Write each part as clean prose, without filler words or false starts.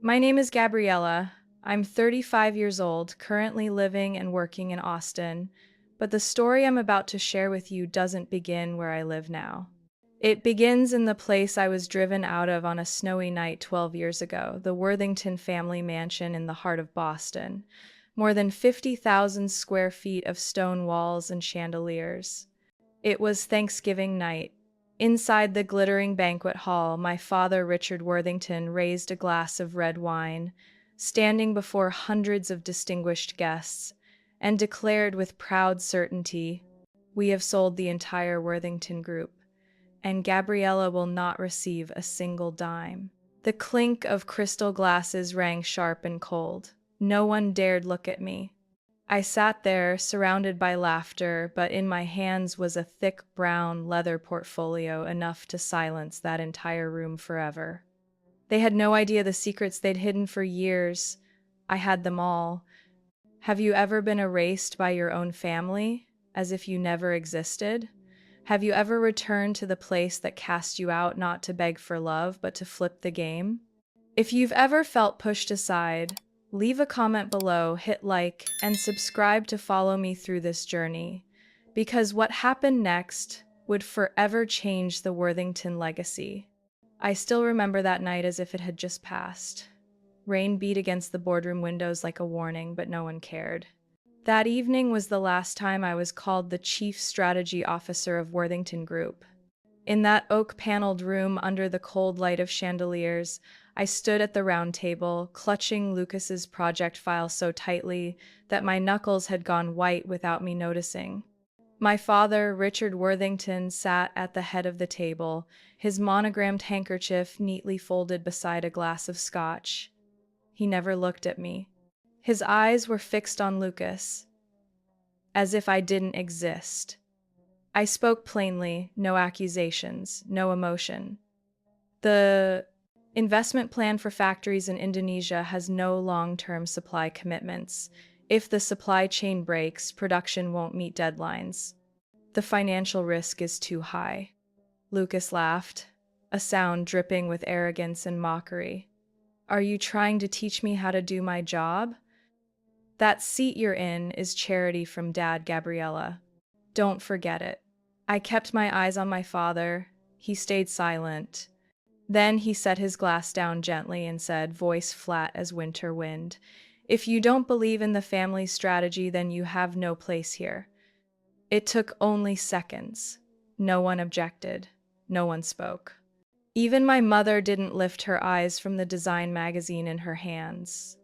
My name is Gabriella. I'm 35 years old, currently living and working in Austin, but the story I'm about to share with you doesn't begin where I live now. It begins in the place I was driven out of on a snowy night 12 years ago, the Worthington family mansion in the heart of Boston. More than 50,000 square feet of stone walls and chandeliers. It was Thanksgiving night. Inside the glittering banquet hall, my father, Richard Worthington, raised a glass of red wine, standing before hundreds of distinguished guests, and declared with proud certainty, "We have sold the entire Worthington Group, and Gabriella will not receive a single dime." The clink of crystal glasses rang sharp and cold. No one dared look at me. I sat there, surrounded by laughter, but in my hands was a thick brown leather portfolio enough to silence that entire room forever. They had no idea the secrets they'd hidden for years. I had them all. Have you ever been erased by your own family, as if you never existed? Have you ever returned to the place that cast you out not to beg for love, but to flip the game? If you've ever felt pushed aside, leave a comment below, hit like, and subscribe to follow me through this journey, because what happened next would forever change the Worthington legacy. I still remember that night as if it had just passed. Rain beat against the boardroom windows like a warning, but no one cared. That evening was the last time I was called the Chief Strategy Officer of Worthington Group. In that oak-paneled room under the cold light of chandeliers, I stood at the round table, clutching Lucas's project file so tightly that my knuckles had gone white without me noticing. My father, Richard Worthington, sat at the head of the table, his monogrammed handkerchief neatly folded beside a glass of scotch. He never looked at me. His eyes were fixed on Lucas, as if I didn't exist. I spoke plainly, no accusations, no emotion. The investment plan for factories in Indonesia has no long-term supply commitments. If the supply chain breaks, production won't meet deadlines. The financial risk is too high. Lucas laughed, a sound dripping with arrogance and mockery. Are you trying to teach me how to do my job? That seat you're in is charity from Dad, Gabriella. Don't forget it. I kept my eyes on my father. He stayed silent. Then he set his glass down gently and said, voice flat as winter wind, "If you don't believe in the family strategy, then you have no place here." It took only seconds. No one objected. No one spoke. Even my mother didn't lift her eyes from the design magazine in her hands.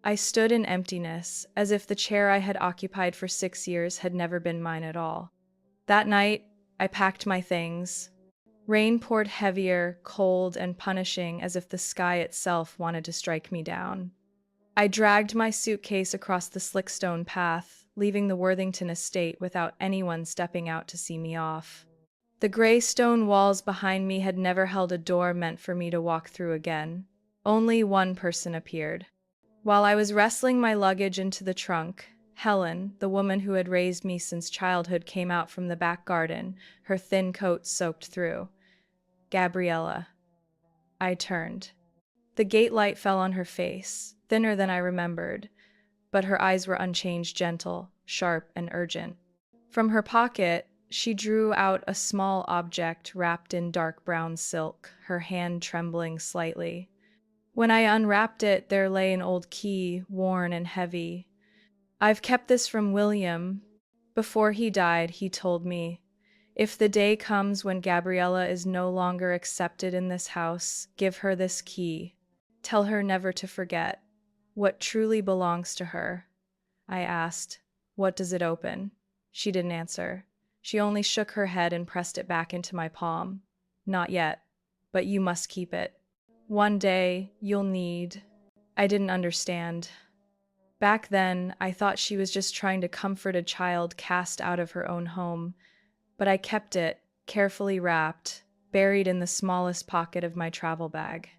I stood in emptiness, as if the chair I had occupied for 6 years had never been mine at all. That night, I packed my things. Rain poured heavier, cold, and punishing, as if the sky itself wanted to strike me down. I dragged my suitcase across the slick stone path, leaving the Worthington estate without anyone stepping out to see me off. The gray stone walls behind me had never held a door meant for me to walk through again. Only one person appeared. While I was wrestling my luggage into the trunk, Helen, the woman who had raised me since childhood, came out from the back garden, her thin coat soaked through. Gabriella. I turned. The gate light fell on her face, thinner than I remembered, but her eyes were unchanged, gentle, sharp, and urgent. From her pocket, she drew out a small object wrapped in dark brown silk, her hand trembling slightly. When I unwrapped it, there lay an old key, worn and heavy. "I've kept this from William. Before he died, he told me, if the day comes when Gabriella is no longer accepted in this house, give her this key. Tell her never to forget what truly belongs to her." I asked, "What does it open?" She didn't answer. She only shook her head and pressed it back into my palm. "Not yet, but you must keep it. One day, you'll need—" I didn't understand. Back then, I thought she was just trying to comfort a child cast out of her own home, but I kept it, carefully wrapped, buried in the smallest pocket of my travel bag.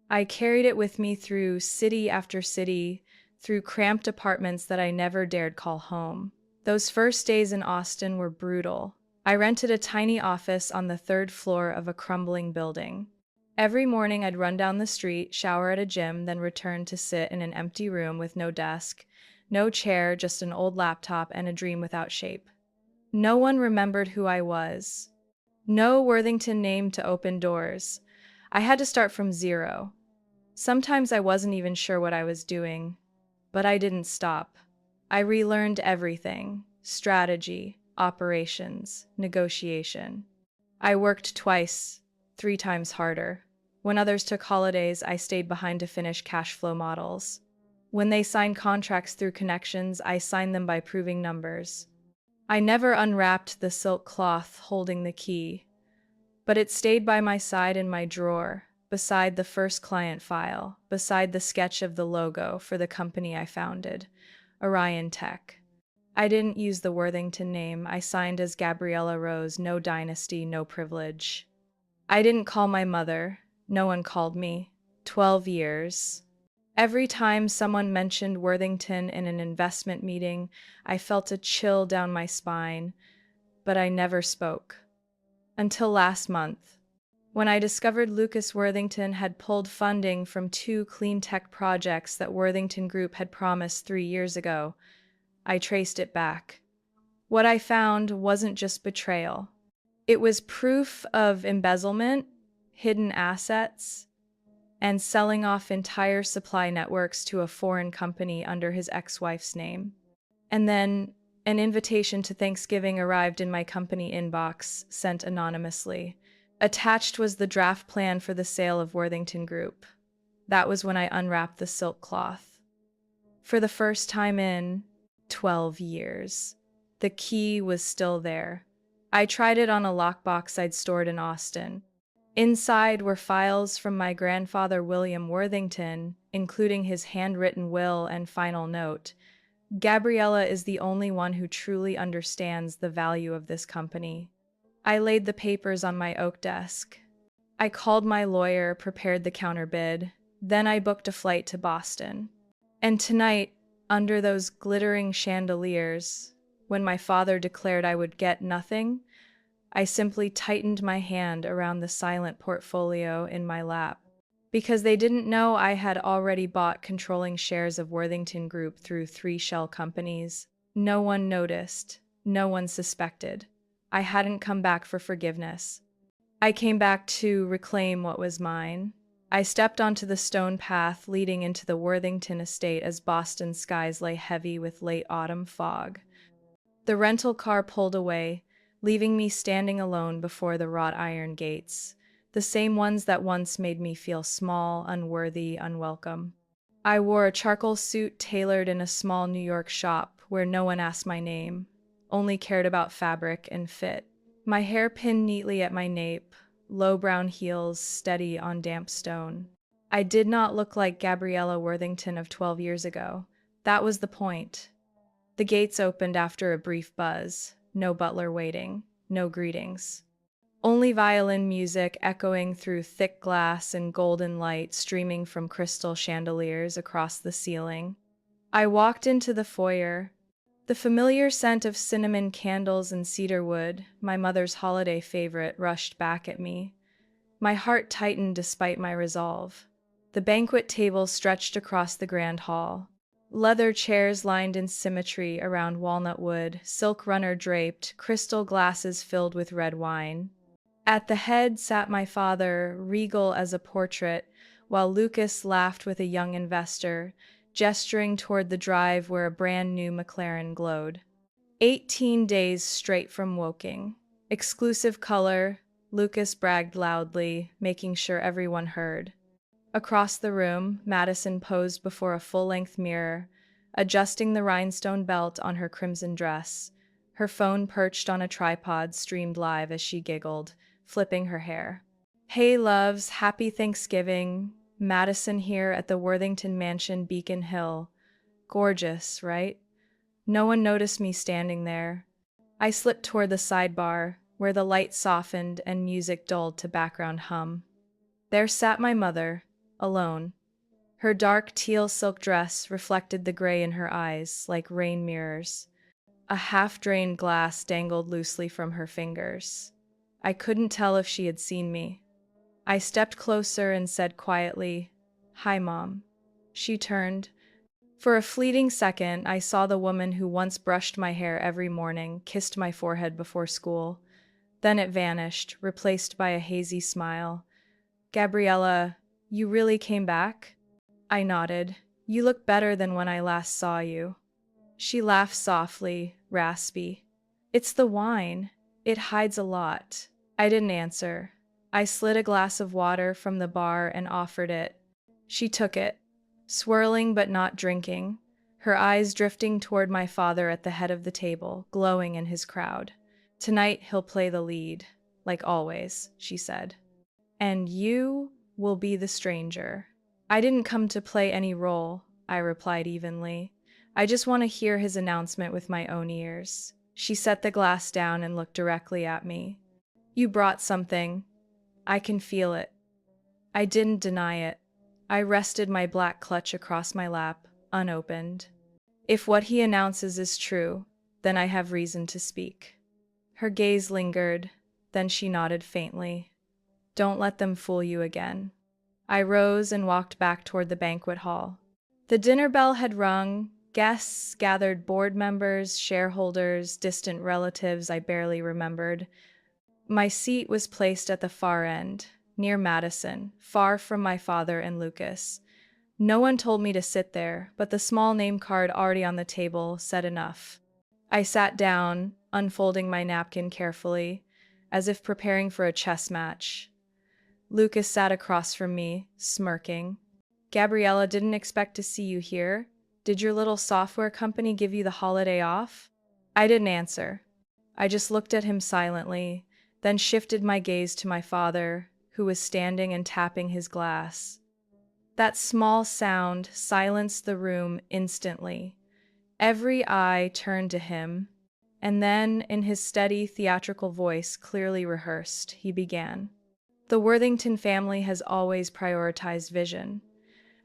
I carried it with me through city after city, through cramped apartments that I never dared call home. Those first days in Austin were brutal. I rented a tiny office on the third floor of a crumbling building. Every morning I'd run down the street, shower at a gym, then return to sit in an empty room with no desk, no chair, just an old laptop and a dream without shape. No one remembered who I was. No Worthington name to open doors. I had to start from zero. Sometimes I wasn't even sure what I was doing, but I didn't stop. I relearned everything: strategy, operations, negotiation. I worked twice, 3 times harder. When others took holidays, I stayed behind to finish cash flow models. When they signed contracts through connections, I signed them by proving numbers. I never unwrapped the silk cloth holding the key, but it stayed by my side in my drawer, beside the first client file, beside the sketch of the logo for the company I founded, Orion Tech. I didn't use the Worthington name. I signed as Gabriella Rose, no dynasty, no privilege. I didn't call my mother. No one called me. 12 years. Every time someone mentioned Worthington in an investment meeting, I felt a chill down my spine, but I never spoke. Until last month, when I discovered Lucas Worthington had pulled funding from 2 clean tech projects that Worthington Group had promised 3 years ago. I traced it back. What I found wasn't just betrayal. It was proof of embezzlement, hidden assets, and selling off entire supply networks to a foreign company under his ex-wife's name. And then an invitation to Thanksgiving arrived in my company inbox, sent anonymously. Attached was the draft plan for the sale of Worthington Group. That was when I unwrapped the silk cloth. For the first time in 12 years, the key was still there. I tried it on a lockbox I'd stored in Austin. Inside were files from my grandfather William Worthington, including his handwritten will and final note. Gabriella is the only one who truly understands the value of this company. I laid the papers on my oak desk. I called my lawyer, prepared the counterbid. Then I booked a flight to Boston. And tonight, under those glittering chandeliers, when my father declared I would get nothing, I simply tightened my hand around the silent portfolio in my lap. Because they didn't know I had already bought controlling shares of Worthington Group through 3 shell companies. No one noticed. No one suspected. I hadn't come back for forgiveness. I came back to reclaim what was mine. I stepped onto the stone path leading into the Worthington estate as Boston skies lay heavy with late autumn fog. The rental car pulled away, leaving me standing alone before the wrought iron gates, the same ones that once made me feel small, unworthy, unwelcome. I wore a charcoal suit tailored in a small New York shop where no one asked my name, only cared about fabric and fit. My hair pinned neatly at my nape, low brown heels steady on damp stone. I did not look like Gabriella Worthington of 12 years ago. That was the point. The gates opened after a brief buzz. No butler waiting, no greetings. Only violin music echoing through thick glass and golden light streaming from crystal chandeliers across the ceiling. I walked into the foyer. The familiar scent of cinnamon candles and cedarwood, my mother's holiday favorite, rushed back at me. My heart tightened despite my resolve. The banquet table stretched across the grand hall. Leather chairs lined in symmetry around walnut wood, silk runner draped, crystal glasses filled with red wine. At the head sat my father, regal as a portrait, while Lucas laughed with a young investor, gesturing toward the drive where a brand new McLaren glowed. 18 days straight from Woking. Exclusive color, Lucas bragged loudly, making sure everyone heard. Across the room, Madison posed before a full-length mirror, adjusting the rhinestone belt on her crimson dress. Her phone perched on a tripod streamed live as she giggled, flipping her hair. Hey loves, happy Thanksgiving. Madison here at the Worthington Mansion, Beacon Hill. Gorgeous, right? No one noticed me standing there. I slipped toward the sidebar, where the light softened and music dulled to background hum. There sat my mother, alone. Her dark teal silk dress reflected the gray in her eyes like rain mirrors. A half-drained glass dangled loosely from her fingers. I couldn't tell if she had seen me. I stepped closer and said quietly, "Hi, Mom." She turned. For a fleeting second, I saw the woman who once brushed my hair every morning, kissed my forehead before school. Then it vanished, replaced by a hazy smile. "Gabriella, you really came back?" I nodded. "You look better than when I last saw you." She laughed softly, raspy. "It's the wine. It hides a lot." I didn't answer. I slid a glass of water from the bar and offered it. She took it, swirling but not drinking, her eyes drifting toward my father at the head of the table, glowing in his crowd. "Tonight he'll play the lead, like always," she said. "And you will be the stranger." "I didn't come to play any role," I replied evenly. "I just want to hear his announcement with my own ears." She set the glass down and looked directly at me. "You brought something. I can feel it." I didn't deny it. I rested my black clutch across my lap, unopened. "If what he announces is true, then I have reason to speak." Her gaze lingered, then she nodded faintly. "Don't let them fool you again." I rose and walked back toward the banquet hall. The dinner bell had rung. Guests gathered, board members, shareholders, distant relatives I barely remembered. My seat was placed at the far end, near Madison, far from my father and Lucas. No one told me to sit there, but the small name card already on the table said enough. I sat down, unfolding my napkin carefully, as if preparing for a chess match. Lucas sat across from me, smirking. "Gabriella, didn't expect to see you here. Did your little software company give you the holiday off?" I didn't answer. I just looked at him silently, then shifted my gaze to my father, who was standing and tapping his glass. That small sound silenced the room instantly. Every eye turned to him, and then, in his steady, theatrical voice, clearly rehearsed, he began. "The Worthington family has always prioritized vision.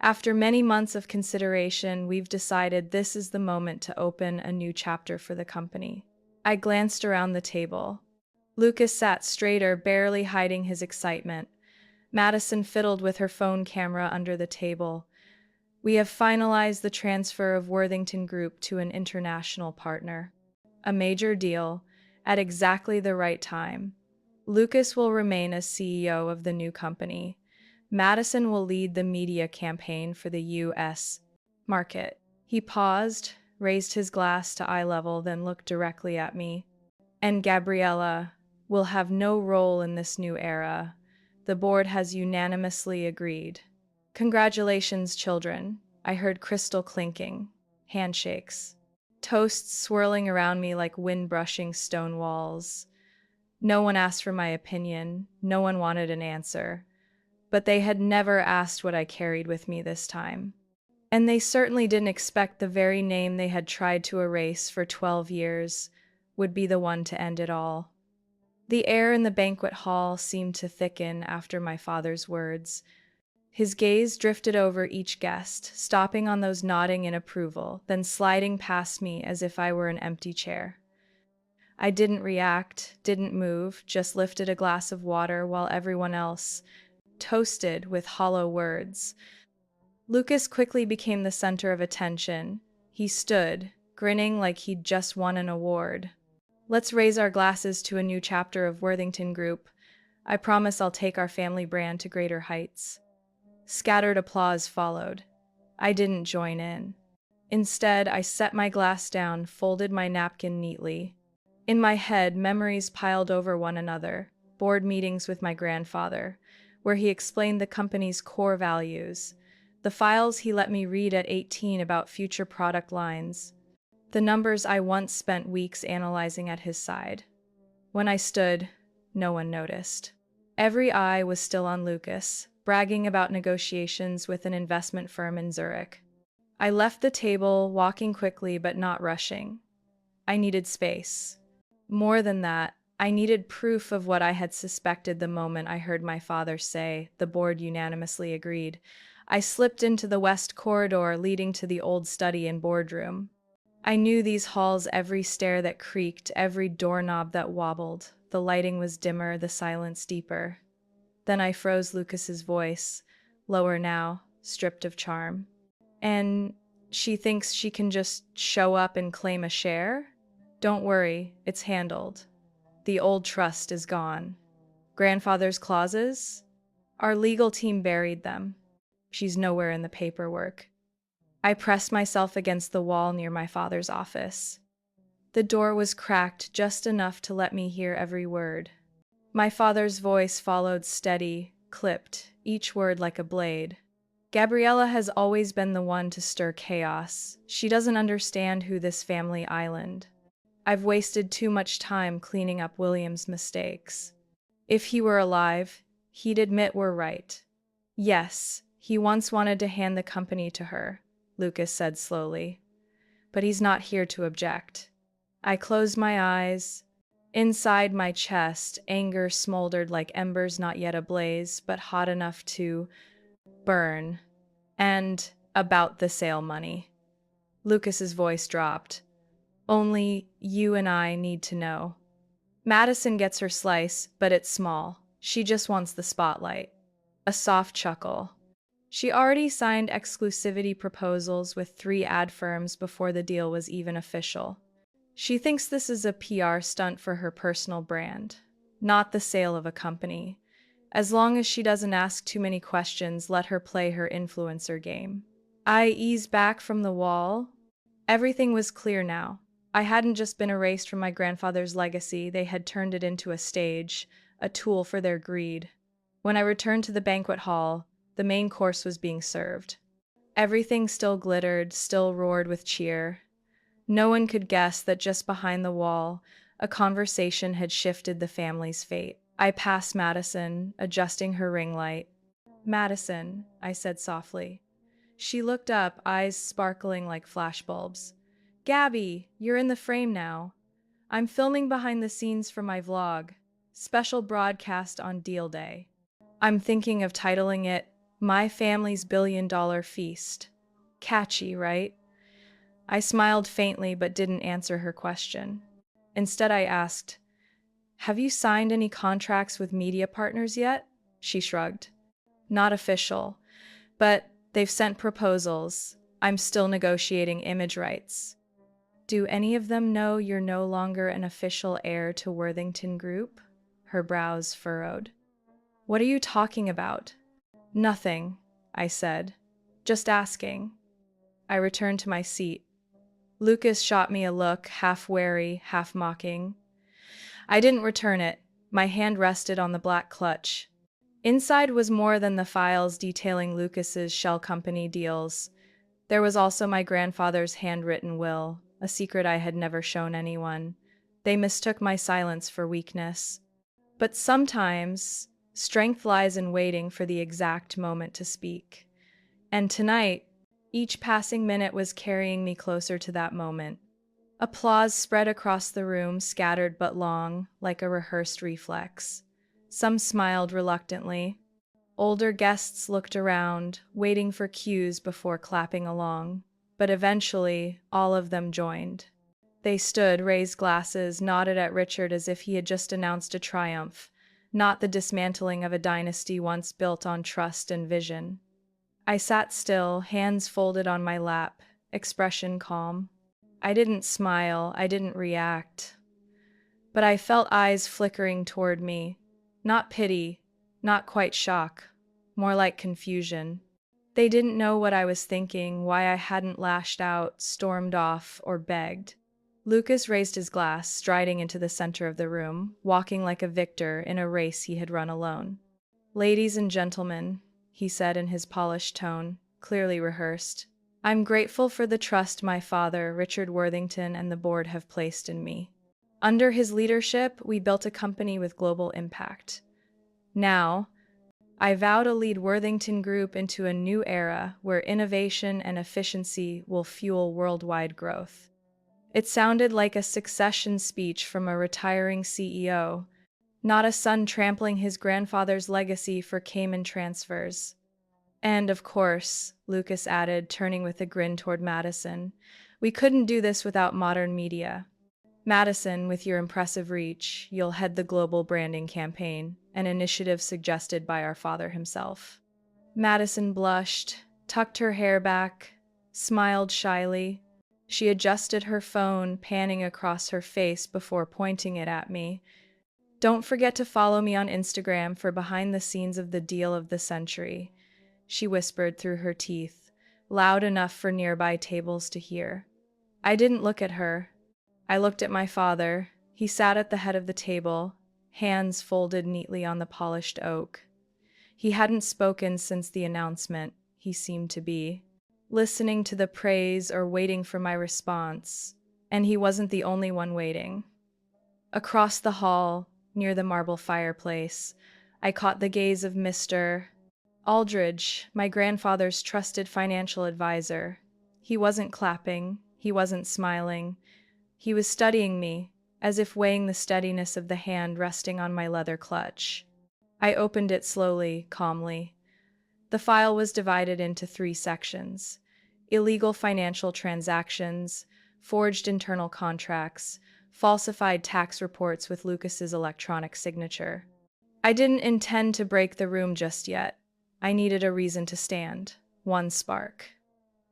After many months of consideration, we've decided this is the moment to open a new chapter for the company." I glanced around the table. Lucas sat straighter, barely hiding his excitement. Madison fiddled with her phone camera under the table. "We have finalized the transfer of Worthington Group to an international partner. A major deal, at exactly the right time. Lucas will remain as CEO of the new company. Madison will lead the media campaign for the U.S. market." He paused, raised his glass to eye level, then looked directly at me. "And Gabriella will have no role in this new era. The board has unanimously agreed." "Congratulations, children." I heard crystal clinking, handshakes, toasts swirling around me like wind brushing stone walls. No one asked for my opinion, no one wanted an answer, but they had never asked what I carried with me this time. And they certainly didn't expect the very name they had tried to erase for 12 years would be the one to end it all. The air in the banquet hall seemed to thicken after my father's words. His gaze drifted over each guest, stopping on those nodding in approval, then sliding past me as if I were an empty chair. I didn't react, didn't move, just lifted a glass of water while everyone else toasted with hollow words. Lucas quickly became the center of attention. He stood, grinning like he'd just won an award. "Let's raise our glasses to a new chapter of Worthington Group. I promise I'll take our family brand to greater heights." Scattered applause followed. I didn't join in. Instead, I set my glass down, folded my napkin neatly. In my head, memories piled over one another. Board meetings with my grandfather, where he explained the company's core values. The files he let me read at 18 about future product lines. The numbers I once spent weeks analyzing at his side. When I stood, no one noticed. Every eye was still on Lucas, bragging about negotiations with an investment firm in Zurich. I left the table, walking quickly but not rushing. I needed space. More than that, I needed proof of what I had suspected the moment I heard my father say, "The board unanimously agreed." I slipped into the west corridor leading to the old study and boardroom. I knew these halls, every stair that creaked, every doorknob that wobbled. The lighting was dimmer, the silence deeper. Then I froze Lucas's voice, lower now, stripped of charm. And she thinks she can just show up and claim a share? Don't worry, it's handled. The old trust is gone. Grandfather's clauses? Our legal team buried them. She's nowhere in the paperwork. I pressed myself against the wall near my father's office. The door was cracked just enough to let me hear every word. My father's voice followed steady, clipped, each word like a blade. Gabriella has always been the one to stir chaos. She doesn't understand who this family island. I've wasted too much time cleaning up William's mistakes. If he were alive, he'd admit we're right. Yes, he once wanted to hand the company to her, Lucas said slowly. But he's not here to object. I closed my eyes. Inside my chest, anger smoldered like embers not yet ablaze, but hot enough to burn. And about the sale money. Lucas's voice dropped. Only you and I need to know. Madison gets her slice, but it's small. She just wants the spotlight. A soft chuckle. She already signed exclusivity proposals with 3 ad firms before the deal was even official. She thinks this is a PR stunt for her personal brand, not the sale of a company. As long as she doesn't ask too many questions, let her play her influencer game. I eased back from the wall. Everything was clear now. I hadn't just been erased from my grandfather's legacy, they had turned it into a stage, a tool for their greed. When I returned to the banquet hall, the main course was being served. Everything still glittered, still roared with cheer. No one could guess that just behind the wall, a conversation had shifted the family's fate. I passed Madison, adjusting her ring light. Madison, I said softly. She looked up, eyes sparkling like flashbulbs. Gabby, you're in the frame now. I'm filming behind the scenes for my vlog. Special broadcast on deal day. I'm thinking of titling it My Family's $1 Billion Feast. Catchy, right? I smiled faintly but didn't answer her question. Instead, I asked, have you signed any contracts with media partners yet? She shrugged. Not official, but they've sent proposals. I'm still negotiating image rights. Do any of them know you're no longer an official heir to Worthington Group? Her brows furrowed. What are you talking about? Nothing, I said. Just asking. I returned to my seat. Lucas shot me a look, half wary, half mocking. I didn't return it. My hand rested on the black clutch. Inside was more than the files detailing Lucas's shell company deals. There was also my grandfather's handwritten will, a secret I had never shown anyone. They mistook my silence for weakness. But sometimes, strength lies in waiting for the exact moment to speak. And tonight, each passing minute was carrying me closer to that moment. Applause spread across the room, scattered but long, like a rehearsed reflex. Some smiled reluctantly. Older guests looked around, waiting for cues before clapping along. But eventually, all of them joined. They stood, raised glasses, nodded at Richard as if he had just announced a triumph, not the dismantling of a dynasty once built on trust and vision. I sat still, hands folded on my lap, expression calm. I didn't smile, I didn't react. But I felt eyes flickering toward me. Not pity, not quite shock, more like confusion. They didn't know what I was thinking, why I hadn't lashed out, stormed off, or begged. Lucas raised his glass, striding into the center of the room, walking like a victor in a race he had run alone. Ladies and gentlemen, he said in his polished tone, clearly rehearsed, I'm grateful for the trust my father, Richard Worthington, and the board have placed in me. Under his leadership, we built a company with global impact. Now, I vow to lead Worthington Group into a new era where innovation and efficiency will fuel worldwide growth. It sounded like a succession speech from a retiring CEO, not a son trampling his grandfather's legacy for Cayman transfers. And, of course, Lucas added, turning with a grin toward Madison, we couldn't do this without modern media. Madison, with your impressive reach, you'll head the global branding campaign. an initiative suggested by our father himself. Madison blushed, tucked her hair back, smiled shyly. She adjusted her phone, panning across her face before pointing it at me. "Don't forget to follow me on Instagram for behind the scenes of the deal of the century," she whispered through her teeth, loud enough for nearby tables to hear. I didn't look at her. I looked at my father. He sat at the head of the table, hands folded neatly on the polished oak. He hadn't spoken since the announcement. He seemed to be listening to the praise or waiting for my response, and he wasn't the only one waiting. Across the hall, near the marble fireplace, I caught the gaze of Mr. Aldridge, my grandfather's trusted financial advisor. He wasn't clapping, he wasn't smiling. He was studying me, as if weighing the steadiness of the hand resting on my leather clutch. I opened it slowly, calmly. The file was divided into 3 sections: illegal financial transactions, forged internal contracts, falsified tax reports with Lucas's electronic signature. I didn't intend to break the room just yet. I needed a reason to stand, one spark.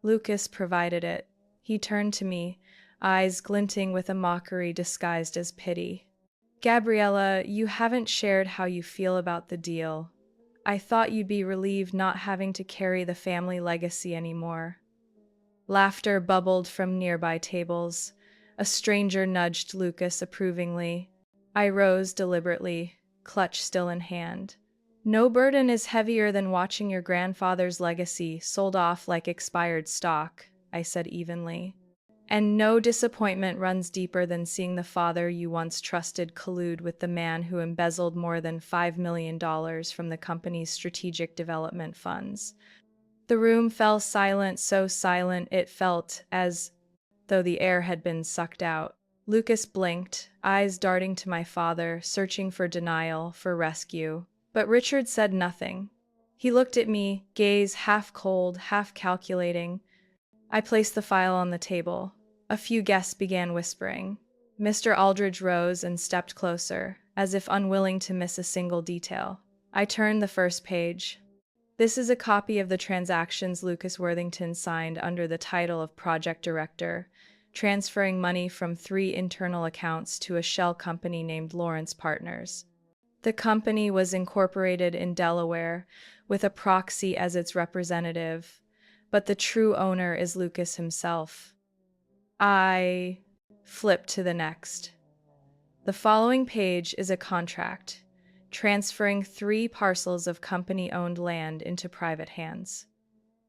Lucas provided it. He turned to me, eyes glinting with a mockery disguised as pity. "Gabriella, you haven't shared how you feel about the deal. I thought you'd be relieved not having to carry the family legacy anymore." Laughter bubbled from nearby tables. A stranger nudged Lucas approvingly. I rose deliberately, clutch still in hand. "No burden is heavier than watching your grandfather's legacy sold off like expired stock," I said evenly. "And no disappointment runs deeper than seeing the father you once trusted collude with the man who embezzled more than $5 million from the company's strategic development funds." The room fell silent, so silent it felt as though the air had been sucked out. Lucas blinked, eyes darting to my father, searching for denial, for rescue. But Richard said nothing. He looked at me, gaze half cold, half calculating. I placed the file on the table. A few guests began whispering. Mr. Aldridge rose and stepped closer, as if unwilling to miss a single detail. I turned the first page. "This is a copy of the transactions Lucas Worthington signed under the title of Project Director, transferring money from 3 internal accounts to a shell company named Lawrence Partners. The company was incorporated in Delaware, with a proxy as its representative, but the true owner is Lucas himself." I flipped to the next. "The following page is a contract, transferring 3 parcels of company-owned land into private hands.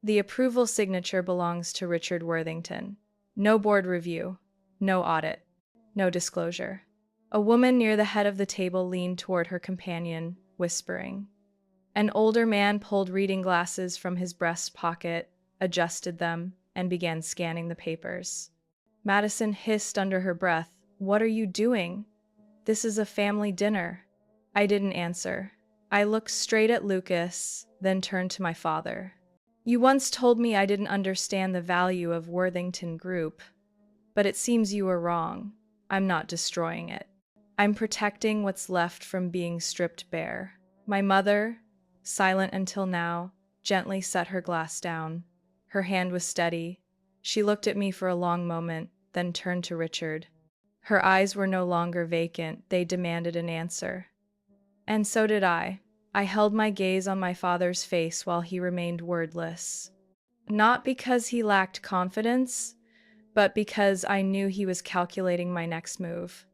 The approval signature belongs to Richard Worthington. No board review, no audit, no disclosure." A woman near the head of the table leaned toward her companion, whispering. An older man pulled reading glasses from his breast pocket, adjusted them, and began scanning the papers. Madison hissed under her breath, "What are you doing? This is a family dinner." I didn't answer. I looked straight at Lucas, then turned to my father. "You once told me I didn't understand the value of Worthington Group, but it seems you were wrong. I'm not destroying it. I'm protecting what's left from being stripped bare." My mother, silent until now, gently set her glass down. Her hand was steady. She looked at me for a long moment, then turned to Richard. Her eyes were no longer vacant, they demanded an answer. And so did I. I held my gaze on my father's face while he remained wordless. Not because he lacked confidence, but because I knew he was calculating my next move.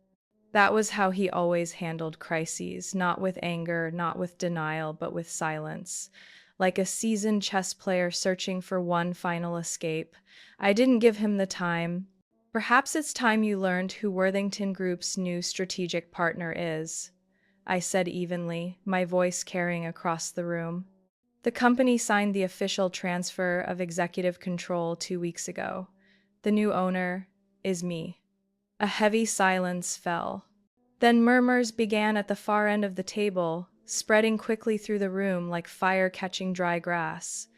That was how he always handled crises, not with anger, not with denial, but with silence. Like a seasoned chess player searching for one final escape. I didn't give him the time. "Perhaps it's time you learned who Worthington Group's new strategic partner is," I said evenly, my voice carrying across the room. "The company signed the official transfer of executive control 2 weeks ago. The new owner is me." A heavy silence fell. Then murmurs began at the far end of the table, spreading quickly through the room like fire catching dry grass.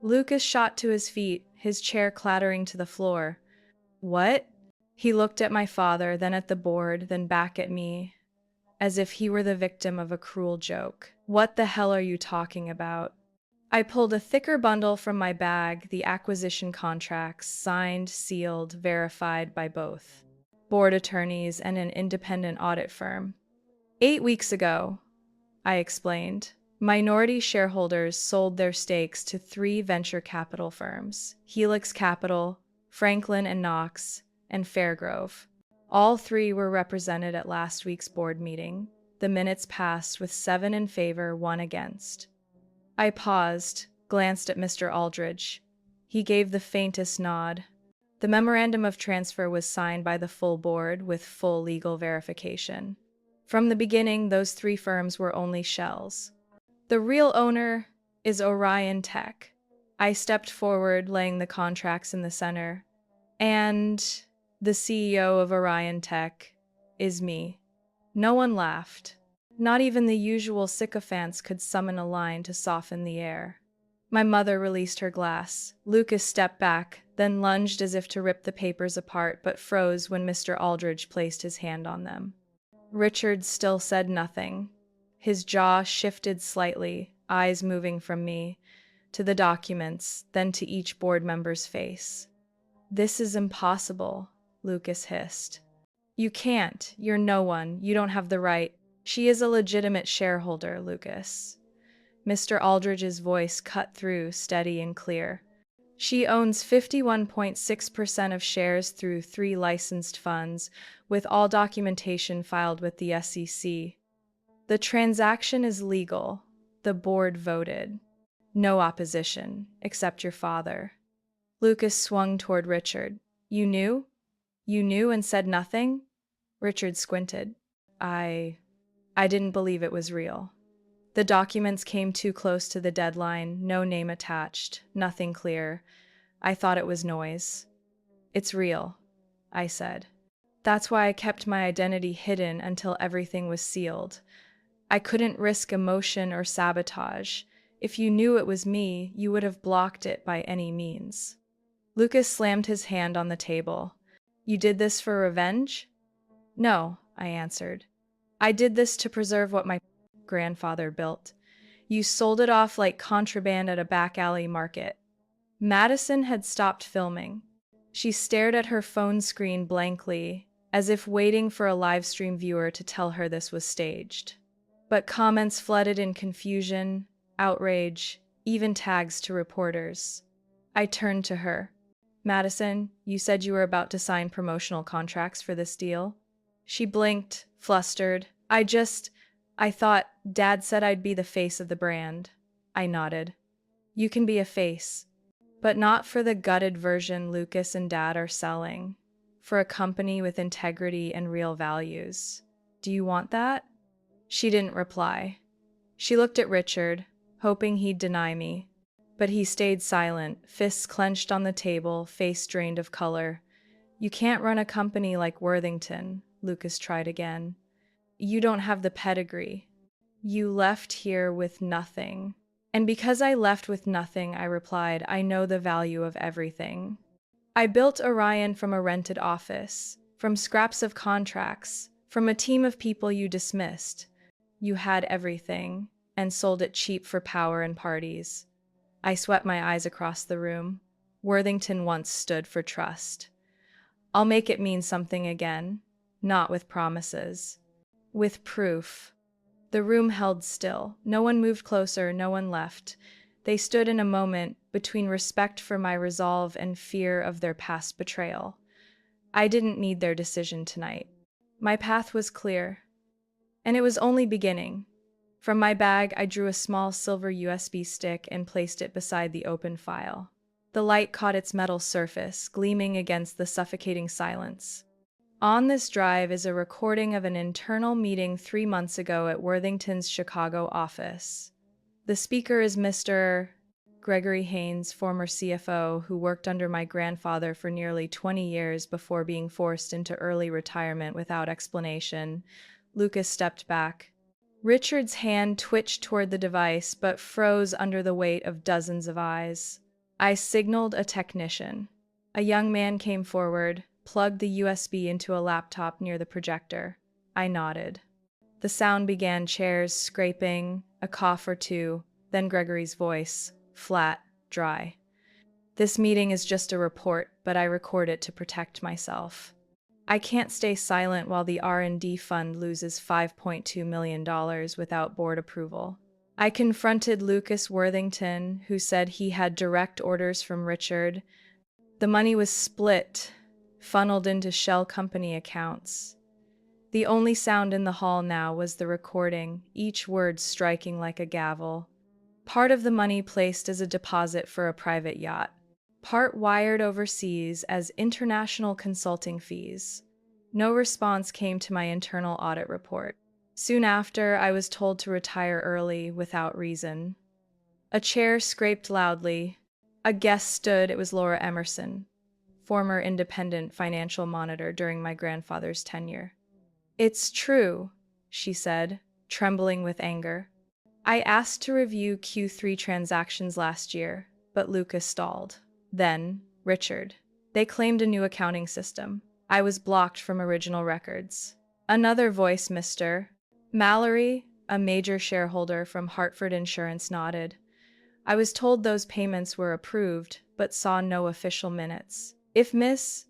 Lucas shot to his feet, his chair clattering to the floor. "What?" He looked at my father, then at the board, then back at me. as if he were the victim of a cruel joke. "What the hell are you talking about?" I pulled a thicker bundle from my bag, the acquisition contracts, signed, sealed, verified by both board attorneys and an independent audit firm. 8 weeks ago, I explained, minority shareholders sold their stakes to 3 venture capital firms: Helix Capital, Franklin and Knox, and Fairgrove. All 3 were represented at last week's board meeting. The minutes passed with 7 in favor, 1 against. I paused, glanced at Mr. Aldridge. He gave the faintest nod. The memorandum of transfer was signed by the full board with full legal verification. From the beginning, those 3 firms were only shells. The real owner is Orion Tech. I stepped forward, laying the contracts in the center. And the CEO of Orion Tech is me. No one laughed. Not even the usual sycophants could summon a line to soften the air. My mother released her glass. Lucas stepped back, then lunged as if to rip the papers apart, but froze when Mr. Aldridge placed his hand on them. Richard still said nothing. His jaw shifted slightly, eyes moving from me to the documents, then to each board member's face. "This is impossible," Lucas hissed. "You can't. You're no one. You don't have the right." "She is a legitimate shareholder, Lucas." Mr. Aldridge's voice cut through, steady and clear. "She owns 51.6% of shares through 3 licensed funds, with all documentation filed with the SEC. The transaction is legal. The board voted. No opposition, except your father." Lucas swung toward Richard. "You knew? You knew and said nothing?" Richard squinted. I didn't believe it was real. The documents came too close to the deadline, no name attached, nothing clear. I thought it was noise. "It's real," I said. "That's why I kept my identity hidden until everything was sealed. I couldn't risk emotion or sabotage. If you knew it was me, you would have blocked it by any means." Lucas slammed his hand on the table. "You did this for revenge?" "No," I answered. "I did this to preserve what my grandfather built. You sold it off like contraband at a back alley market." Madison had stopped filming. She stared at her phone screen blankly, as if waiting for a live stream viewer to tell her this was staged. But comments flooded in confusion, outrage, even tags to reporters. I turned to her. "Madison, you said you were about to sign promotional contracts for this deal?" She blinked, flustered. I thought Dad said I'd be the face of the brand." I nodded. "You can be a face, but not for the gutted version Lucas and Dad are selling. For a company with integrity and real values. Do you want that?" She didn't reply. She looked at Richard, hoping he'd deny me. But he stayed silent, fists clenched on the table, face drained of color. "You can't run a company like Worthington," Lucas tried again. "You don't have the pedigree. You left here with nothing." And because I left with nothing, I replied, "I know the value of everything. I built Orion from a rented office, from scraps of contracts, from a team of people you dismissed. You had everything, and sold it cheap for power and parties." I swept my eyes across the room. Worthington once stood for trust. I'll make it mean something again, not with promises. With proof. The room held still. No one moved closer, no one left. They stood in a moment between respect for my resolve and fear of their past betrayal. I didn't need their decision tonight. My path was clear. And it was only beginning. From my bag, I drew a small silver USB stick and placed it beside the open file. The light caught its metal surface, gleaming against the suffocating silence. On this drive is a recording of an internal meeting 3 months ago at Worthington's Chicago office. The speaker is Mr. Gregory Haynes, former CFO, who worked under my grandfather for nearly 20 years before being forced into early retirement without explanation. Lucas stepped back. Richard's hand twitched toward the device, but froze under the weight of dozens of eyes. I signaled a technician. A young man came forward, plugged the USB into a laptop near the projector. I nodded. The sound began, chairs scraping, a cough or two, then Gregory's voice, flat, dry. This meeting is just a report, but I record it to protect myself. I can't stay silent while the R&D fund loses $5.2 million without board approval. I confronted Lucas Worthington, who said he had direct orders from Richard. The money was split, funneled into shell company accounts. The only sound in the hall now was the recording, each word striking like a gavel. Part of the money placed as a deposit for a private yacht. Part wired overseas as international consulting fees. No response came to my internal audit report. Soon after, I was told to retire early without reason. A chair scraped loudly. A guest stood. It was Laura Emerson, former independent financial monitor during my grandfather's tenure. "It's true," she said, trembling with anger. "I asked to review Q3 transactions last year, but Lucas stalled. Then, Richard. They claimed a new accounting system. I was blocked from original records." Another voice, Mr. Mallory, a major shareholder from Hartford Insurance, nodded. "I was told those payments were approved, but saw no official minutes. If Miss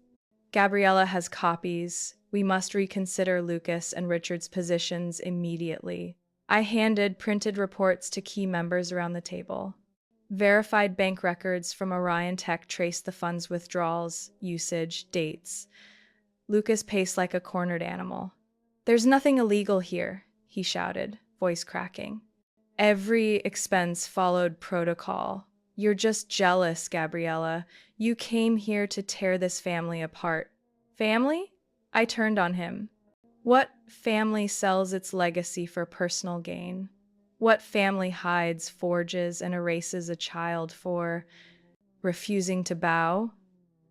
Gabriella has copies, we must reconsider Lucas and Richard's positions immediately." I handed printed reports to key members around the table. Verified bank records from Orion Tech traced the fund's withdrawals, usage, dates. Lucas paced like a cornered animal. "There's nothing illegal here," he shouted, voice cracking. "Every expense followed protocol. You're just jealous, Gabriella. You came here to tear this family apart." "Family?" I turned on him. What family sells its legacy for personal gain? What family hides, forges, and erases a child for refusing to bow?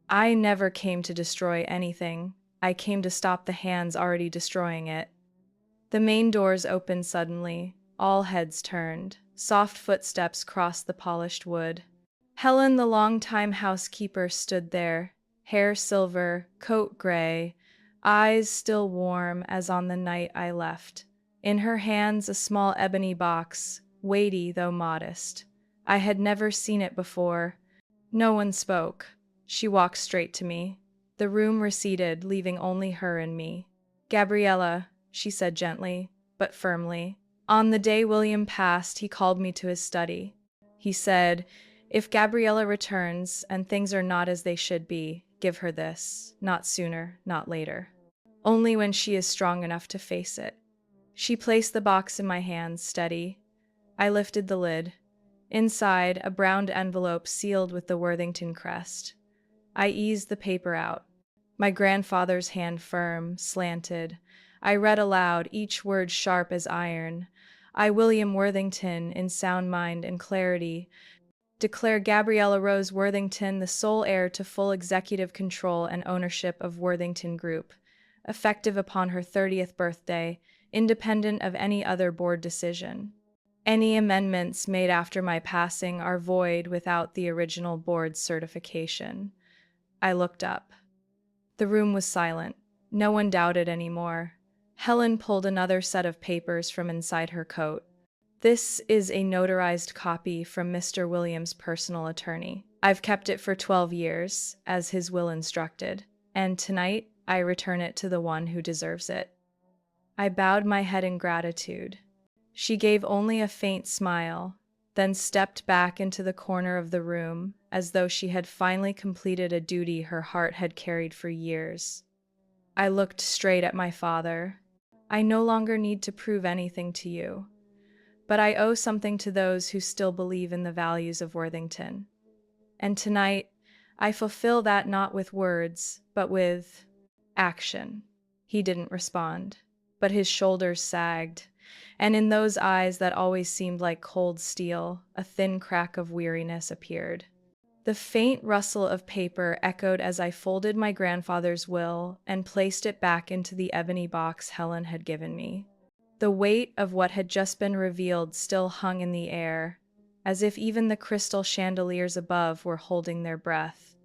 I never came to destroy anything. I came to stop the hands already destroying it. The main doors opened suddenly. All heads turned. Soft footsteps crossed the polished wood. Helen, the longtime housekeeper, stood there, hair silver, coat gray, eyes still warm as on the night I left. In her hands a small ebony box, weighty though modest. I had never seen it before. No one spoke. She walked straight to me. The room receded, leaving only her and me. "Gabriella," she said gently, but firmly. "On the day William passed, he called me to his study. He said, 'If Gabriella returns and things are not as they should be, give her this, not sooner, not later. Only when she is strong enough to face it.'" She placed the box in my hands, steady. I lifted the lid. Inside, a brown envelope sealed with the Worthington crest. I eased the paper out. My grandfather's hand firm, slanted. I read aloud, each word sharp as iron. "I, William Worthington, in sound mind and clarity, declare Gabriella Rose Worthington the sole heir to full executive control and ownership of Worthington Group, effective upon her 30th birthday, independent of any other board decision. Any amendments made after my passing are void without the original board's certification." I looked up. The room was silent. No one doubted anymore. Helen pulled another set of papers from inside her coat. "This is a notarized copy from Mr. Williams' personal attorney. I've kept it for 12 years, as his will instructed, and tonight I return it to the one who deserves it." I bowed my head in gratitude. She gave only a faint smile, then stepped back into the corner of the room, as though she had finally completed a duty her heart had carried for years. I looked straight at my father. "I no longer need to prove anything to you, but I owe something to those who still believe in the values of Worthington. And tonight, I fulfill that not with words, but with action." He didn't respond, but his shoulders sagged, and in those eyes that always seemed like cold steel, a thin crack of weariness appeared. The faint rustle of paper echoed as I folded my grandfather's will and placed it back into the ebony box Helen had given me. The weight of what had just been revealed still hung in the air, as if even the crystal chandeliers above were holding their breath.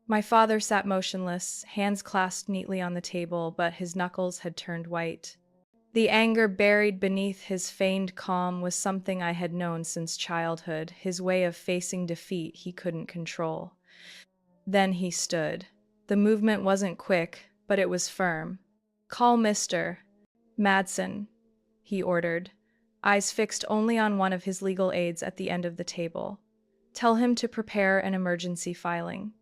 My father sat motionless, hands clasped neatly on the table, but his knuckles had turned white. The anger buried beneath his feigned calm was something I had known since childhood, his way of facing defeat he couldn't control. Then he stood. The movement wasn't quick, but it was firm. "Call Mr. Madsen," he ordered, eyes fixed only on one of his legal aides at the end of the table. "Tell him to prepare an emergency filing.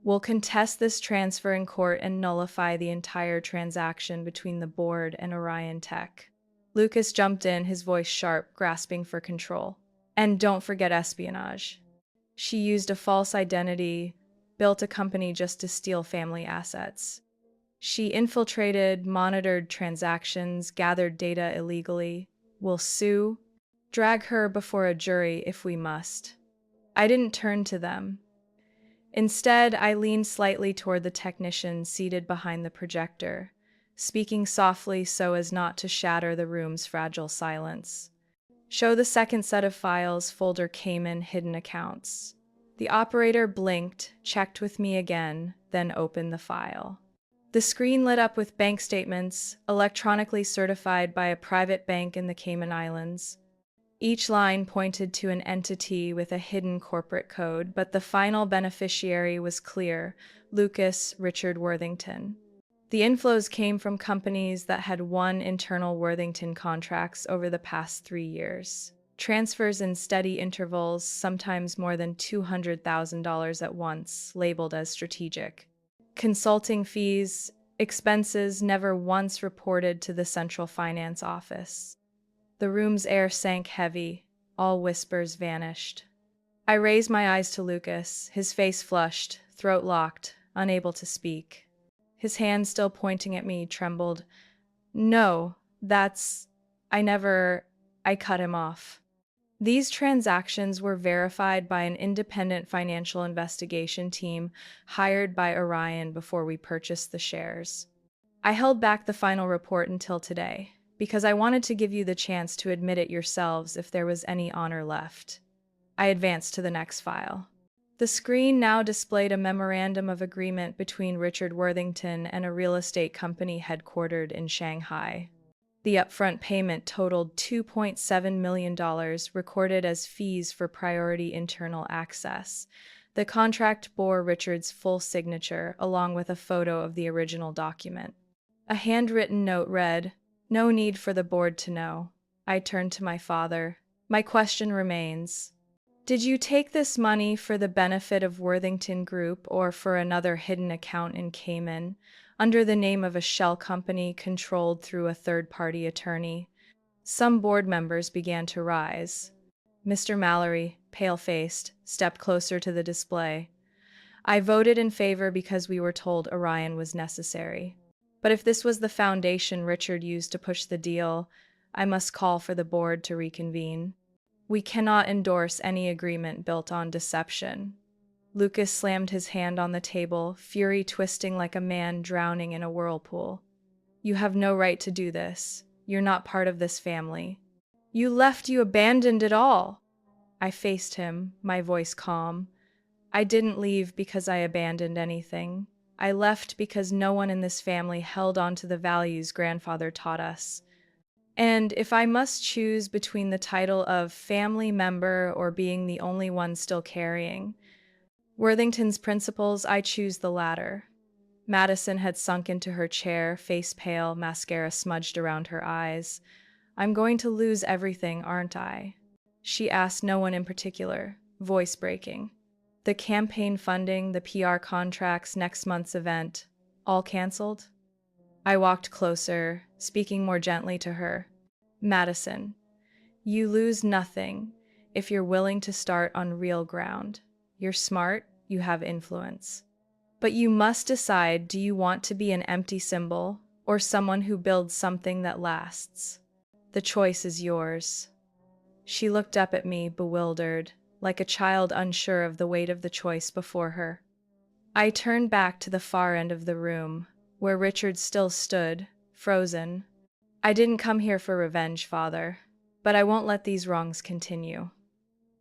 We'll contest this transfer in court and nullify the entire transaction between the board and Orion Tech." Lucas jumped in, his voice sharp, grasping for control. "And don't forget espionage. She used a false identity, built a company just to steal family assets. She infiltrated, monitored transactions, gathered data illegally. We'll sue, drag her before a jury if we must." I didn't turn to them. Instead, I leaned slightly toward the technician seated behind the projector, speaking softly so as not to shatter the room's fragile silence. "Show the second set of files, folder Cayman hidden accounts." The operator blinked, checked with me again, then opened the file. The screen lit up with bank statements, electronically certified by a private bank in the Cayman Islands. Each line pointed to an entity with a hidden corporate code, but the final beneficiary was clear: Lucas Richard Worthington. The inflows came from companies that had won internal Worthington contracts over the past 3 years. Transfers in steady intervals, sometimes more than $200,000 at once, labeled as strategic. Consulting fees, expenses never once reported to the Central Finance Office. The room's air sank heavy. All whispers vanished. I raised my eyes to Lucas, his face flushed, throat locked, unable to speak. His hand, still pointing at me, trembled. "No, that's... I cut him off. These transactions were verified by an independent financial investigation team hired by Orion before we purchased the shares. I held back the final report until today, because I wanted to give you the chance to admit it yourselves if there was any honor left." I advanced to the next file. The screen now displayed a memorandum of agreement between Richard Worthington and a real estate company headquartered in Shanghai. The upfront payment totaled $2.7 million, recorded as fees for priority internal access. The contract bore Richard's full signature, along with a photo of the original document. A handwritten note read, "No need for the board to know." I turned to my father. "My question remains. Did you take this money for the benefit of Worthington Group or for another hidden account in Cayman, under the name of a shell company controlled through a third-party attorney?" Some board members began to rise. Mr. Mallory, pale-faced, stepped closer to the display. "I voted in favor because we were told Orion was necessary. But if this was the foundation Richard used to push the deal, I must call for the board to reconvene. We cannot endorse any agreement built on deception." Lucas slammed his hand on the table, fury twisting like a man drowning in a whirlpool. "You have no right to do this. You're not part of this family. You abandoned it all." I faced him, my voice calm. "I didn't leave because I abandoned anything. I left because no one in this family held on to the values grandfather taught us. And if I must choose between the title of family member or being the only one still carrying Worthington's principles, I choose the latter." Madison had sunk into her chair, face pale, mascara smudged around her eyes. "I'm going to lose everything, aren't I?" She asked no one in particular, voice breaking. "The campaign funding, the PR contracts, next month's event, all canceled?" I walked closer, speaking more gently to her. "Madison, you lose nothing if you're willing to start on real ground. You're smart, you have influence. But you must decide, do you want to be an empty symbol or someone who builds something that lasts? The choice is yours." She looked up at me, bewildered, like a child unsure of the weight of the choice before her. I turned back to the far end of the room, where Richard still stood, frozen. "I didn't come here for revenge, Father, but I won't let these wrongs continue.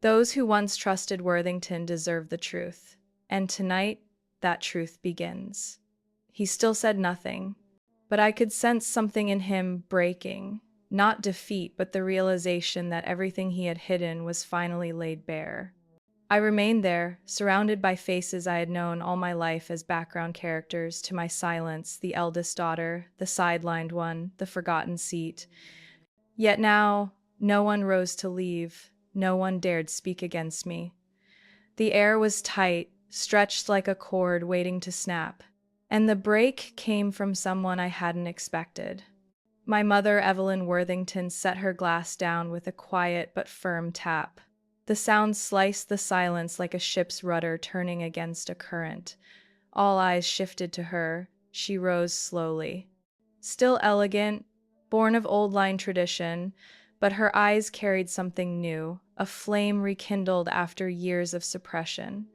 Those who once trusted Worthington deserve the truth, and tonight, that truth begins." He still said nothing. but I could sense something in him breaking. Not defeat, but the realization that everything he had hidden was finally laid bare. I remained there, surrounded by faces I had known all my life as background characters to my silence, the eldest daughter, the sidelined one, the forgotten seat. Yet now, no one rose to leave, no one dared speak against me. The air was tight, stretched like a cord waiting to snap, and the break came from someone I hadn't expected. My mother, Evelyn Worthington, set her glass down with a quiet but firm tap. The sound sliced the silence like a ship's rudder turning against a current. All eyes shifted to her. She rose slowly. Still elegant, born of old line tradition, but her eyes carried something new, a flame rekindled after years of suppression.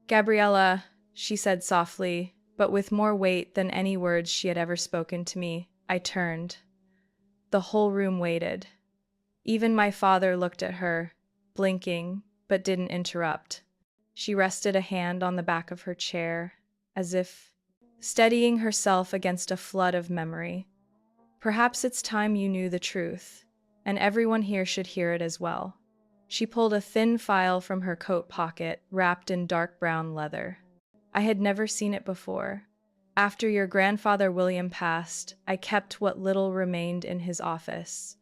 "Gabriella," she said softly, but with more weight than any words she had ever spoken to me. I turned. The whole room waited. Even my father looked at her, blinking, but didn't interrupt. She rested a hand on the back of her chair, as if steadying herself against a flood of memory. "Perhaps it's time you knew the truth, and everyone here should hear it as well." She pulled a thin file from her coat pocket, wrapped in dark brown leather. I had never seen it before. "After your grandfather William passed, I kept what little remained in his office.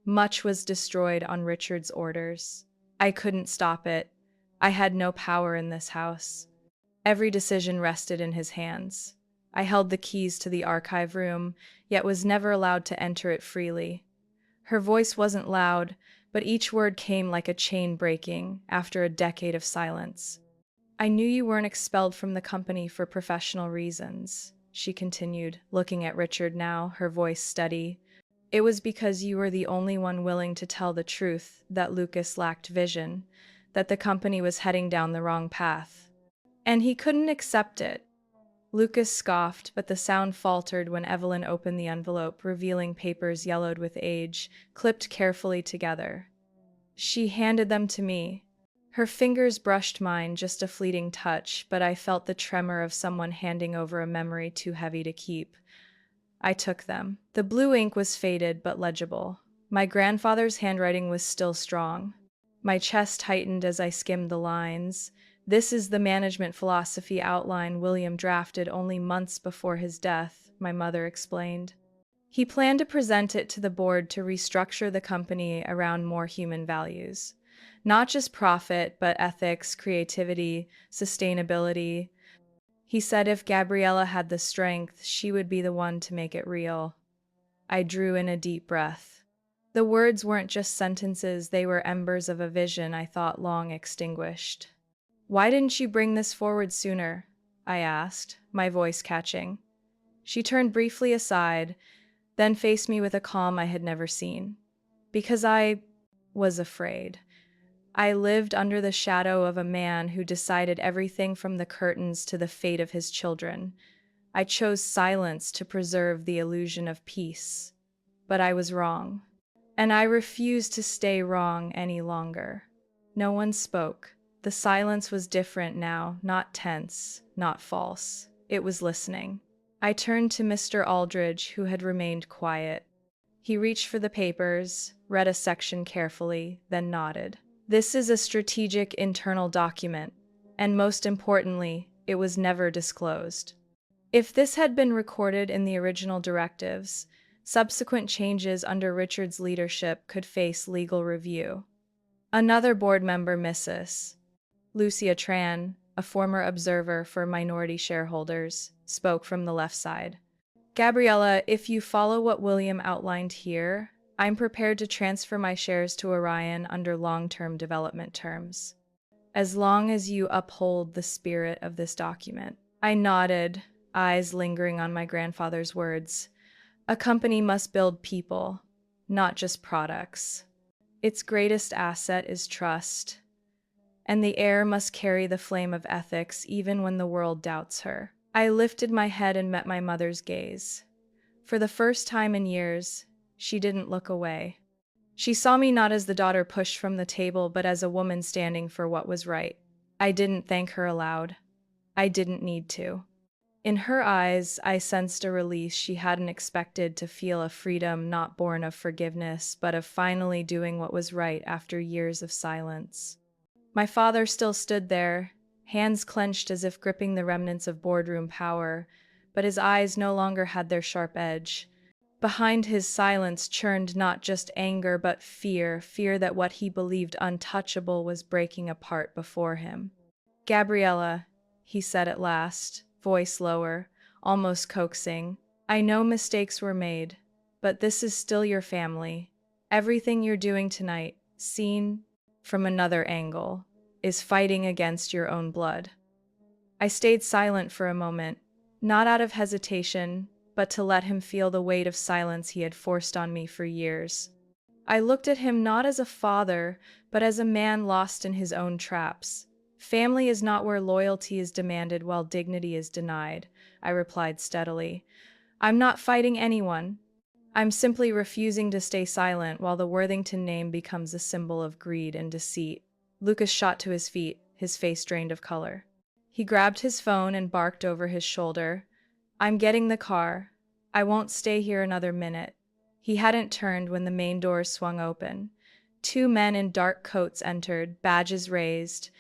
Much was destroyed on Richard's orders. I couldn't stop it. I had no power in this house. Every decision rested in his hands. I held the keys to the archive room, yet was never allowed to enter it freely." Her voice wasn't loud, but each word came like a chain breaking after a decade of silence. "I knew you weren't expelled from the company for professional reasons," she continued, looking at Richard now, her voice steady. "It was because you were the only one willing to tell the truth that Lucas lacked vision, that the company was heading down the wrong path. And he couldn't accept it." Lucas scoffed, but the sound faltered when Evelyn opened the envelope, revealing papers yellowed with age, clipped carefully together. She handed them to me. Her fingers brushed mine, just a fleeting touch, but I felt the tremor of someone handing over a memory too heavy to keep. I took them. The blue ink was faded but legible. My grandfather's handwriting was still strong. My chest tightened as I skimmed the lines. "This is the management philosophy outline William drafted only months before his death," my mother explained. "He planned to present it to the board to restructure the company around more human values. Not just profit, but ethics, creativity, sustainability. He said if Gabriella had the strength, she would be the one to make it real." I drew in a deep breath. The words weren't just sentences, they were embers of a vision I thought long extinguished. "Why didn't you bring this forward sooner?" I asked, my voice catching. She turned briefly aside, then faced me with a calm I had never seen. "Because I was afraid. I lived under the shadow of a man who decided everything from the curtains to the fate of his children. I chose silence to preserve the illusion of peace. But I was wrong. And I refused to stay wrong any longer." No one spoke. The silence was different now, not tense, not false. It was listening. I turned to Mr. Aldridge, who had remained quiet. He reached for the papers, read a section carefully, then nodded. "This is a strategic internal document, and most importantly, it was never disclosed. If this had been recorded in the original directives, subsequent changes under Richard's leadership could face legal review." Another board member, Mrs. Lucia Tran, a former observer for minority shareholders, spoke from the left side. "Gabriella, if you follow what William outlined here, I'm prepared to transfer my shares to Orion under long-term development terms, as long as you uphold the spirit of this document." I nodded, eyes lingering on my grandfather's words. "A company must build people, not just products. Its greatest asset is trust, and the heir must carry the flame of ethics even when the world doubts her." I lifted my head and met my mother's gaze. For the first time in years, she didn't look away. She saw me not as the daughter pushed from the table, but as a woman standing for what was right. I didn't thank her aloud. I didn't need to. In her eyes, I sensed a release she hadn't expected to feel, a freedom not born of forgiveness, but of finally doing what was right after years of silence. My father still stood there, hands clenched as if gripping the remnants of boardroom power, but his eyes no longer had their sharp edge. Behind his silence churned not just anger but fear, fear that what he believed untouchable was breaking apart before him. Gabriella, he said at last, voice lower, almost coaxing, I know mistakes were made, but this is still your family. Everything you're doing tonight, seen from another angle, is fighting against your own blood. I stayed silent for a moment, not out of hesitation, but to let him feel the weight of silence he had forced on me for years. I looked at him not as a father, but as a man lost in his own traps. Family is not where loyalty is demanded while dignity is denied, I replied steadily. I'm not fighting anyone. I'm simply refusing to stay silent while the Worthington name becomes a symbol of greed and deceit. Lucas shot to his feet, his face drained of color. He grabbed his phone and barked over his shoulder. I'm getting the car. I won't stay here another minute. He hadn't turned when the main doors swung open. Two men in dark coats entered, badges raised.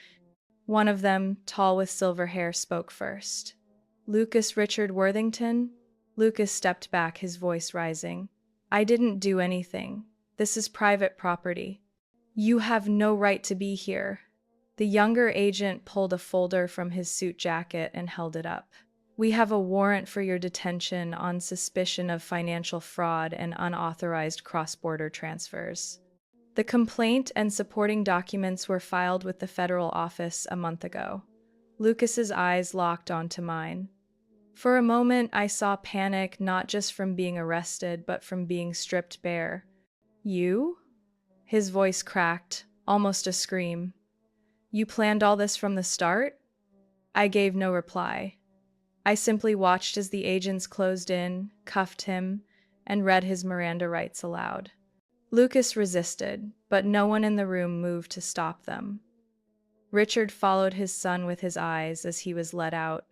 One of them, tall with silver hair, spoke first. Lucas Richard Worthington? Lucas stepped back, his voice rising. I didn't do anything. This is private property. You have no right to be here. The younger agent pulled a folder from his suit jacket and held it up. We have a warrant for your detention on suspicion of financial fraud and unauthorized cross-border transfers. The complaint and supporting documents were filed with the federal office a month ago. Lucas's eyes locked onto mine. For a moment, I saw panic, not just from being arrested, but from being stripped bare. You? His voice cracked, almost a scream. You planned all this from the start? I gave no reply. I simply watched as the agents closed in, cuffed him, and read his Miranda rights aloud. Lucas resisted, but no one in the room moved to stop them. Richard followed his son with his eyes as he was let out.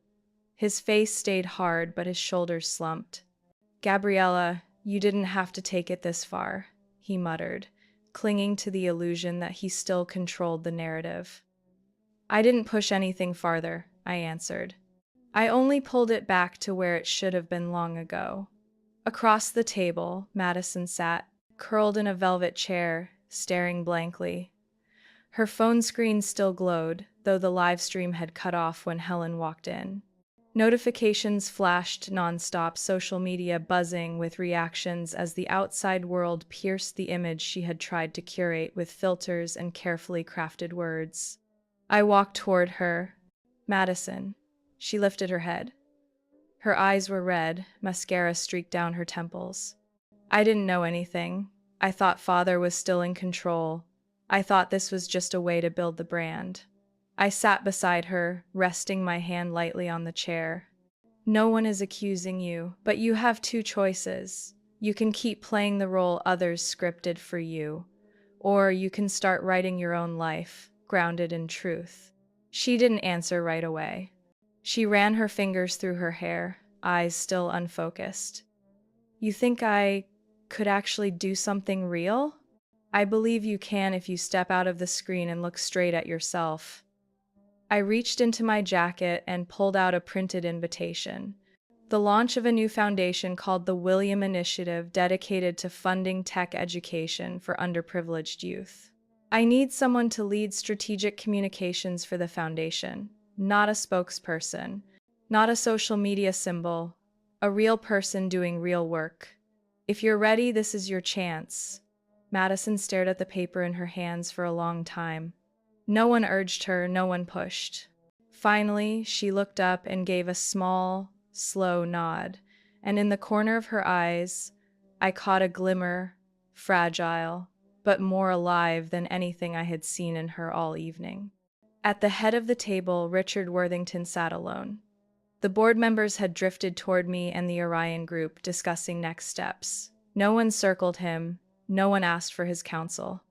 His face stayed hard, but his shoulders slumped. Gabriella, you didn't have to take it this far, he muttered, clinging to the illusion that he still controlled the narrative. I didn't push anything farther, I answered. I only pulled it back to where it should have been long ago. Across the table, Madison sat, curled in a velvet chair, staring blankly. Her phone screen still glowed, though the live stream had cut off when Helen walked in. Notifications flashed nonstop, social media buzzing with reactions as the outside world pierced the image she had tried to curate with filters and carefully crafted words. I walked toward her. Madison. She lifted her head. Her eyes were red, mascara streaked down her temples. I didn't know anything. I thought father was still in control. I thought this was just a way to build the brand. I sat beside her, resting my hand lightly on the chair. No one is accusing you, but you have two choices. You can keep playing the role others scripted for you, or you can start writing your own life, grounded in truth. She didn't answer right away. She ran her fingers through her hair, eyes still unfocused. You think I could actually do something real? I believe you can if you step out of the screen and look straight at yourself. I reached into my jacket and pulled out a printed invitation. The launch of a new foundation called the William Initiative, dedicated to funding tech education for underprivileged youth. I need someone to lead strategic communications for the foundation, not a spokesperson, not a social media symbol, a real person doing real work. If you're ready, this is your chance. Madison stared at the paper in her hands for a long time. No one urged her, no one pushed. Finally, she looked up and gave a small, slow nod, and in the corner of her eyes, I caught a glimmer, fragile, but more alive than anything I had seen in her all evening. At the head of the table, Richard Worthington sat alone. The board members had drifted toward me and the Orion group, discussing next steps. No one circled him, no one asked for his counsel.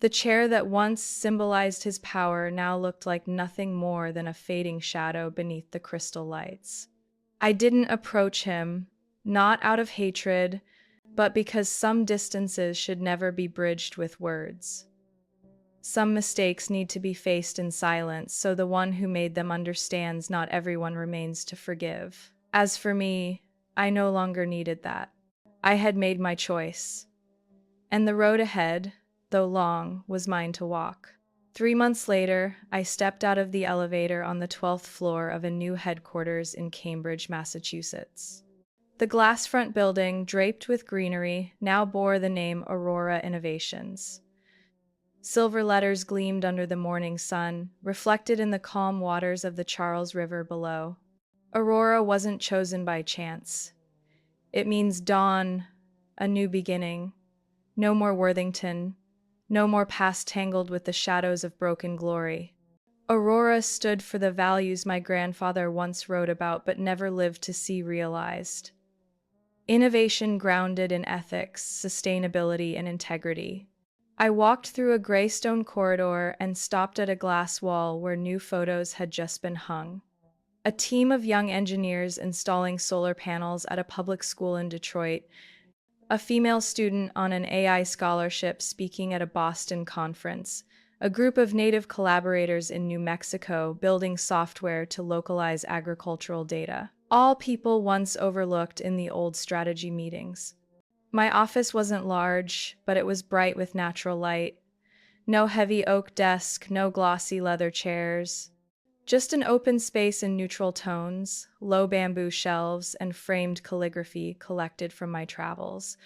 The chair that once symbolized his power now looked like nothing more than a fading shadow beneath the crystal lights. I didn't approach him, not out of hatred, but because some distances should never be bridged with words. Some mistakes need to be faced in silence, so the one who made them understands not everyone remains to forgive. As for me, I no longer needed that. I had made my choice, and the road ahead, though long, was mine to walk. 3 months later, I stepped out of the elevator on the 12th floor of a new headquarters in Cambridge, Massachusetts. The glass front building, draped with greenery, now bore the name Aurora Innovations. Silver letters gleamed under the morning sun, reflected in the calm waters of the Charles River below. Aurora wasn't chosen by chance. It means dawn, a new beginning. No more Worthington, no more past tangled with the shadows of broken glory. Aurora stood for the values my grandfather once wrote about but never lived to see realized. Innovation grounded in ethics, sustainability, and integrity. I walked through a gray stone corridor and stopped at a glass wall where new photos had just been hung. A team of young engineers installing solar panels at a public school in Detroit, a female student on an AI scholarship speaking at a Boston conference, a group of native collaborators in New Mexico building software to localize agricultural data. All people once overlooked in the old strategy meetings. My office wasn't large, but it was bright with natural light. No heavy oak desk, no glossy leather chairs. Just an open space in neutral tones, low bamboo shelves, and framed calligraphy collected from my travels.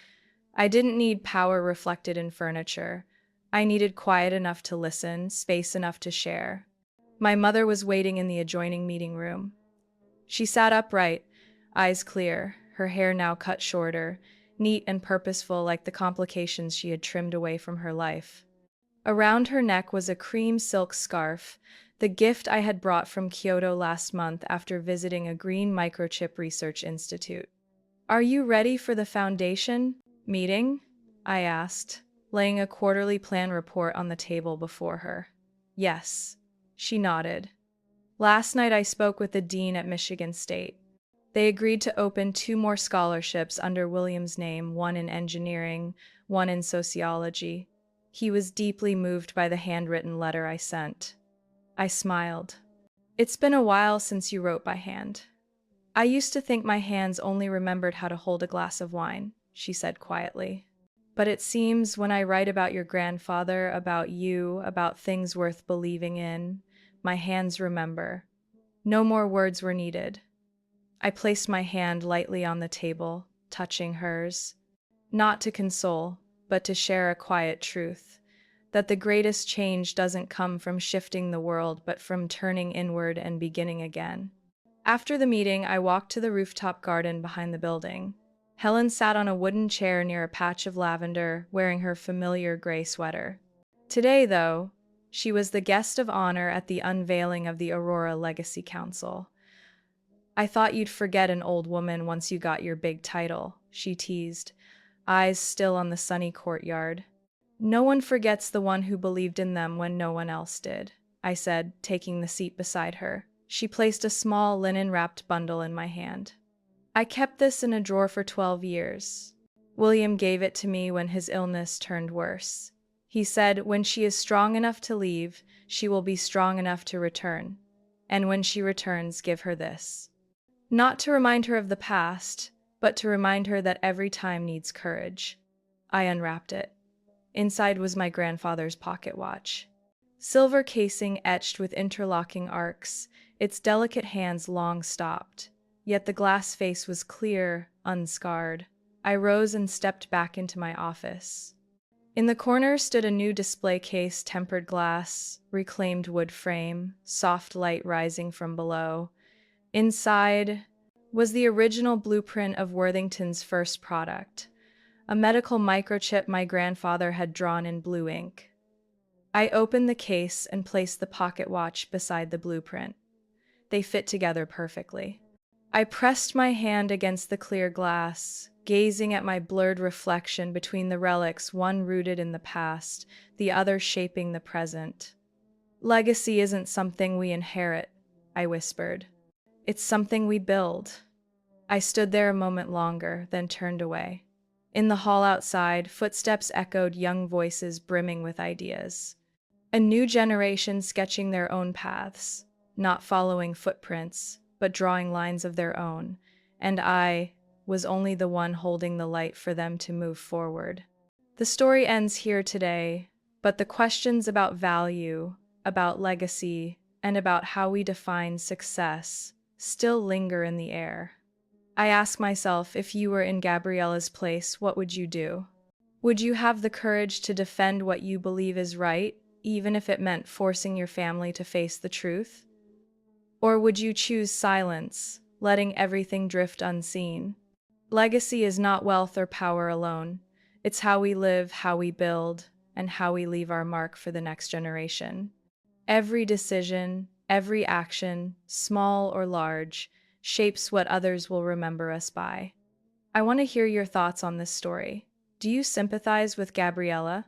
I didn't need power reflected in furniture. I needed quiet enough to listen, space enough to share. My mother was waiting in the adjoining meeting room. She sat upright, eyes clear, her hair now cut shorter, neat and purposeful like the complications she had trimmed away from her life. Around her neck was a cream silk scarf, the gift I had brought from Kyoto last month after visiting a green microchip research institute. "Are you ready for the foundation meeting?" I asked, laying a quarterly plan report on the table before her. "Yes," she nodded. "Last night I spoke with the dean at Michigan State. They agreed to open 2 more scholarships under William's name, one in engineering, one in sociology." He was deeply moved by the handwritten letter I sent. I smiled. "It's been a while since you wrote by hand." "I used to think my hands only remembered how to hold a glass of wine," she said quietly. "But it seems when I write about your grandfather, about you, about things worth believing in, my hands remember." No more words were needed. I placed my hand lightly on the table, touching hers. Not to console, but to share a quiet truth, that the greatest change doesn't come from shifting the world, but from turning inward and beginning again. After the meeting, I walked to the rooftop garden behind the building. Helen sat on a wooden chair near a patch of lavender, wearing her familiar gray sweater. Today, though, she was the guest of honor at the unveiling of the Aurora Legacy Council. "I thought you'd forget an old woman once you got your big title," she teased, eyes still on the sunny courtyard. "No one forgets the one who believed in them when no one else did," I said, taking the seat beside her. She placed a small linen-wrapped bundle in my hand. "I kept this in a drawer for 12 years. William gave it to me when his illness turned worse. He said, when she is strong enough to leave, she will be strong enough to return. And when she returns, give her this. Not to remind her of the past, but to remind her that every time needs courage." I unwrapped it. Inside was my grandfather's pocket watch. Silver casing etched with interlocking arcs, its delicate hands long stopped. Yet the glass face was clear, unscarred. I rose and stepped back into my office. In the corner stood a new display case, tempered glass, reclaimed wood frame, soft light rising from below. Inside was the original blueprint of Worthington's first product, a medical microchip my grandfather had drawn in blue ink. I opened the case and placed the pocket watch beside the blueprint. They fit together perfectly. I pressed my hand against the clear glass, gazing at my blurred reflection between the relics, one rooted in the past, the other shaping the present. "Legacy isn't something we inherit," I whispered. "It's something we build." I stood there a moment longer, then turned away. In the hall outside, footsteps echoed, young voices brimming with ideas. A new generation sketching their own paths, not following footprints, but drawing lines of their own, and I was only the one holding the light for them to move forward. The story ends here today, but the questions about value, about legacy, and about how we define success still linger in the air. I ask myself, if you were in Gabriella's place, what would you do? Would you have the courage to defend what you believe is right, even if it meant forcing your family to face the truth? Or would you choose silence, letting everything drift unseen? Legacy is not wealth or power alone. It's how we live, how we build, and how we leave our mark for the next generation. Every decision, every action, small or large, shapes what others will remember us by. I want to hear your thoughts on this story. Do you sympathize with Gabriella?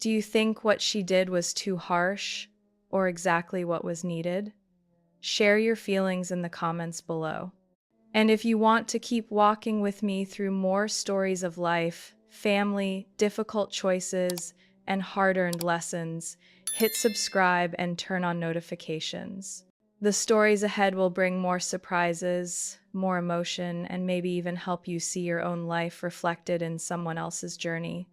Do you think what she did was too harsh, or exactly what was needed? Share your feelings in the comments below. And if you want to keep walking with me through more stories of life, family, difficult choices, and hard-earned lessons, hit subscribe and turn on notifications. The stories ahead will bring more surprises, more emotion, and maybe even help you see your own life reflected in someone else's journey.